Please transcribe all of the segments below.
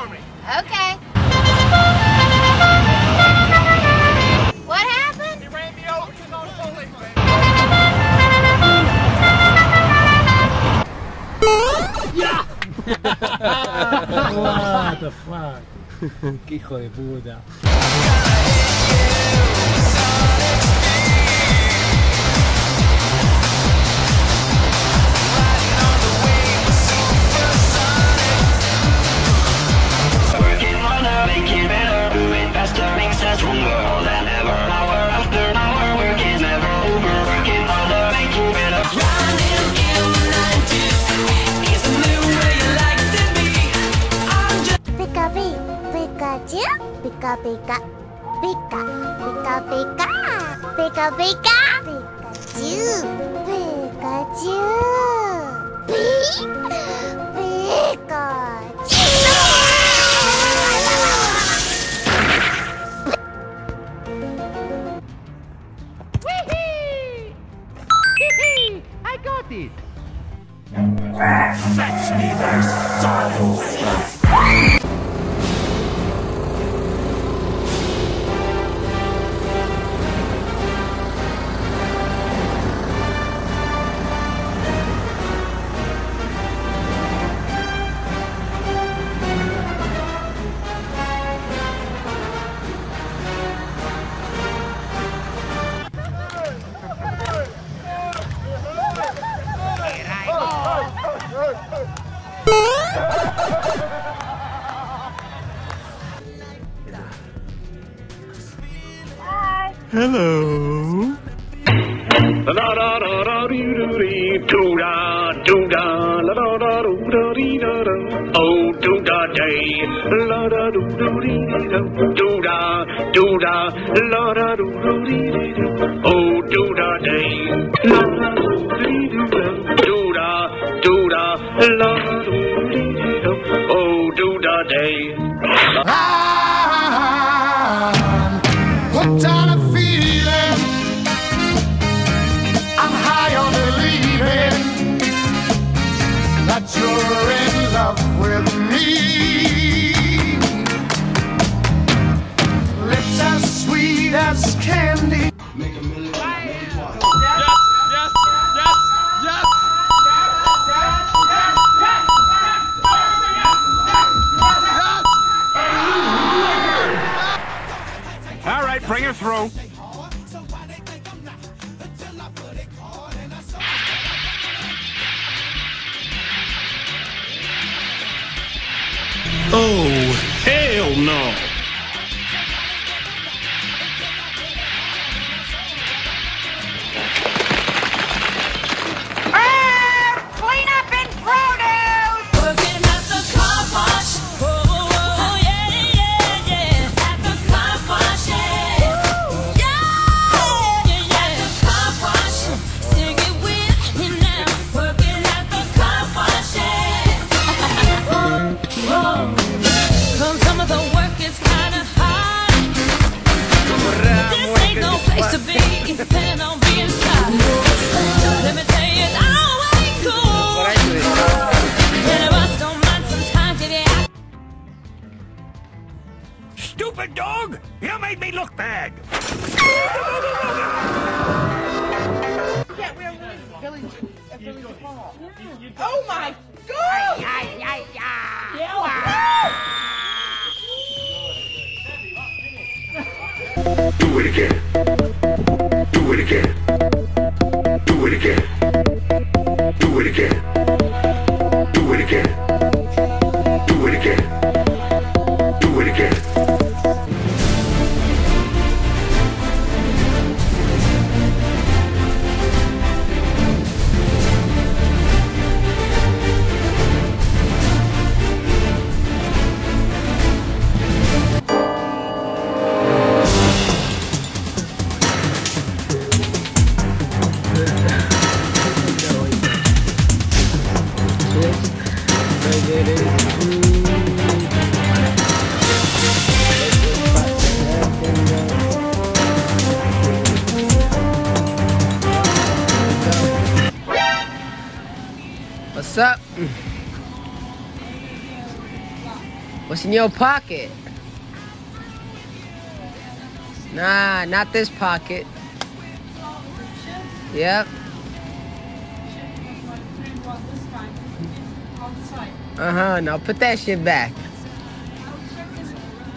for me. Okay. What happened? He ran me over. He's on the police, baby. Yeah! What the fuck? Qué hijo de puta. Pika pika pika pika pika pika pika Pikachu Pikachu Pikachu. I got it. Fetch me their souls. Hello. La da da da da dee doo dee doo da doo da la da da doo da dee da da oh doo da day la da doo doo dee doo da la da doo doo dee oh doo da day la da doo dee doo da la da doo dee oh doo da day. Hooked on a feeling, I'm high on believing that you're in love with me. Lips as sweet as candy. Make a million. All right, bring her through. Oh, hell no. Clean up and produce. Working at the car wash. Oh, yeah, yeah, yeah. At the car wash, yeah. Yeah, at the car wash. Sing it with me now. Working at the car wash, yeah. Come some of the work is kind of hard. This ain't no place to be. Depending on being stopped. Let me tell you, it's always cool. Many of us don't mind sometimes, yeah. Stupid dog! You made me look bad. Yeah, we're village hall. Oh my God! Do it again. Do it again. Do it again. Do it again. Do it again. Do it again. Do it again. It's in your pocket. Nah, not this pocket. Yep. Uh-huh, now put that shit back.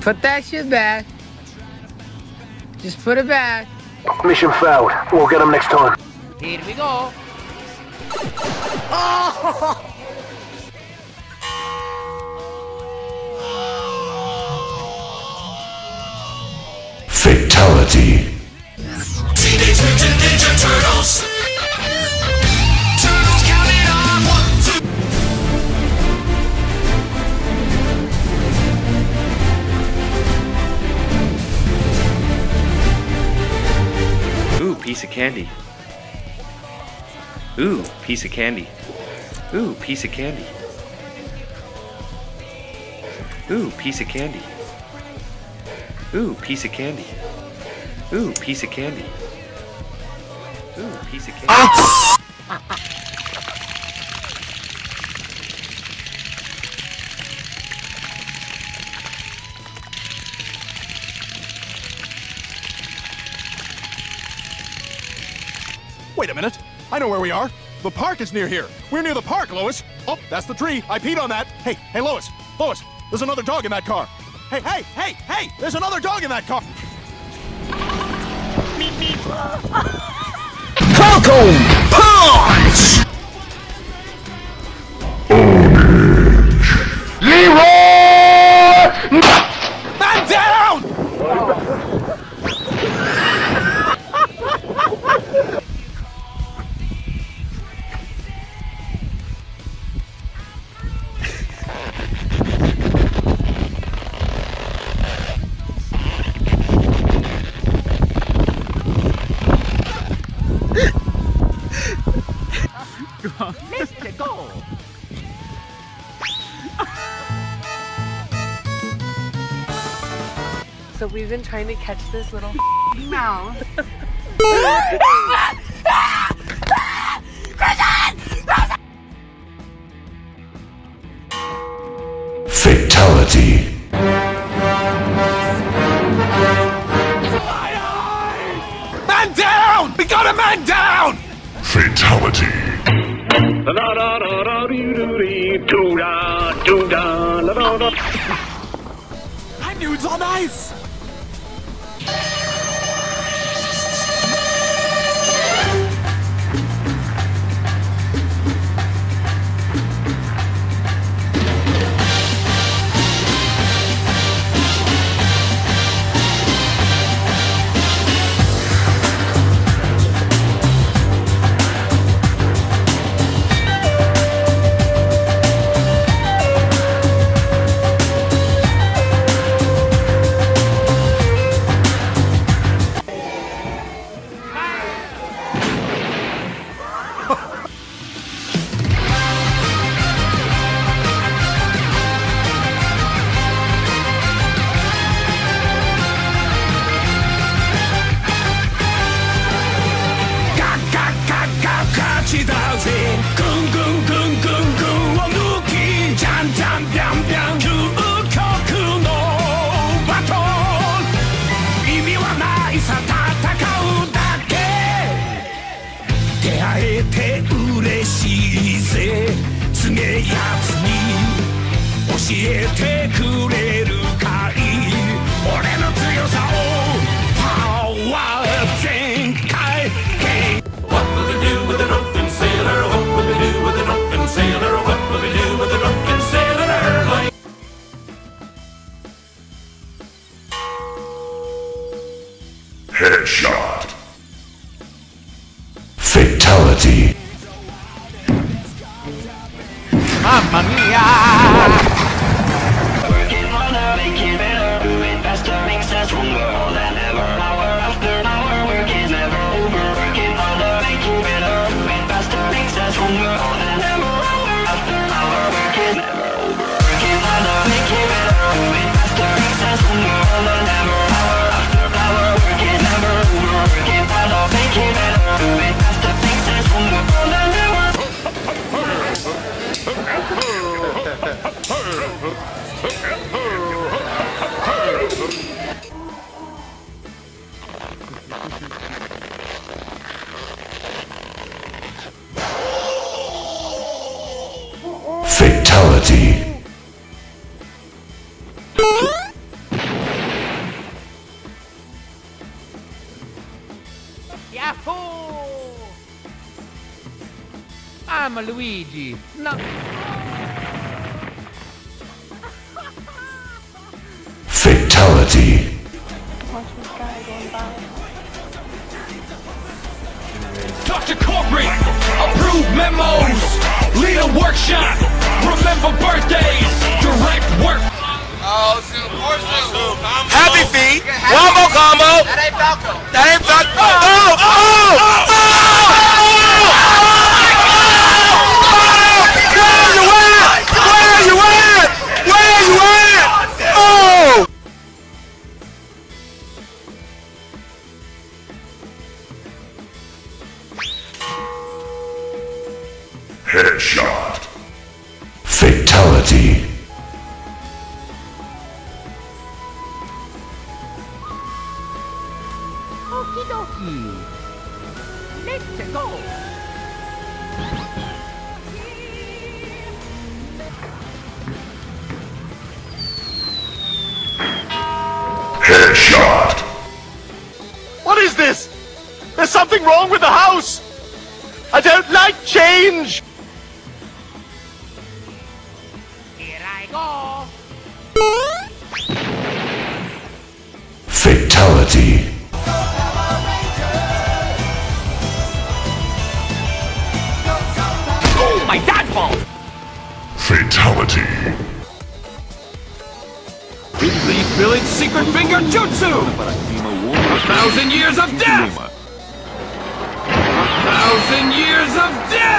Put that shit back. Just put it back. Mission failed. We'll get them next time. Here we go. Oh! Fatality. Teenage Mutant Ninja Turtles. Turtles count it off. 1, 2. Ooh, piece of candy. Ooh, piece of candy. Ooh, piece of candy. Ooh, piece of candy. Ooh, piece of candy. Ooh, piece of candy. Ooh, piece of candy. Wait a minute. I know where we are. The park is near here. We're near the park, Lois. Oh, that's the tree. I peed on that. Hey, Lois. Lois, there's another dog in that car. Hey, there's another dog in that car. Falcon Punch! Leroy! Man down! Mr. Goal. So we've been trying to catch this little mouse. Fatality. Man down! We got a man down! Fatality. I knew it's on ice! Headshot. Fatality. Mamma mia! Working harder, make it better. Moving faster makes us stronger. More than ever. Hour after hour, work is never over. Working harder, make it better. Moving faster makes us stronger. More than ever. Hour after hour, work is never over. Working harder, make it better. Moving faster makes us stronger. More than ever. Hour after hour, work is never over. Mamma Luigi. No. Fatality. Dr. Corporate, approve memos, lead a workshop, remember birthdays, direct work. Oh, Zoom. Happy feet. One more combo. That ain't Falco. That ain't Falco. Where you at? Oh! Headshot. Fatality. Okie dokie. Let's go. Headshot. What is this? There's something wrong with the house. I don't like change. Here I go. Fatality. Oh, my dodgeball. Fatality. Leaf Village Secret Finger Jutsu! 1,000 years of death! 1,000 years of death!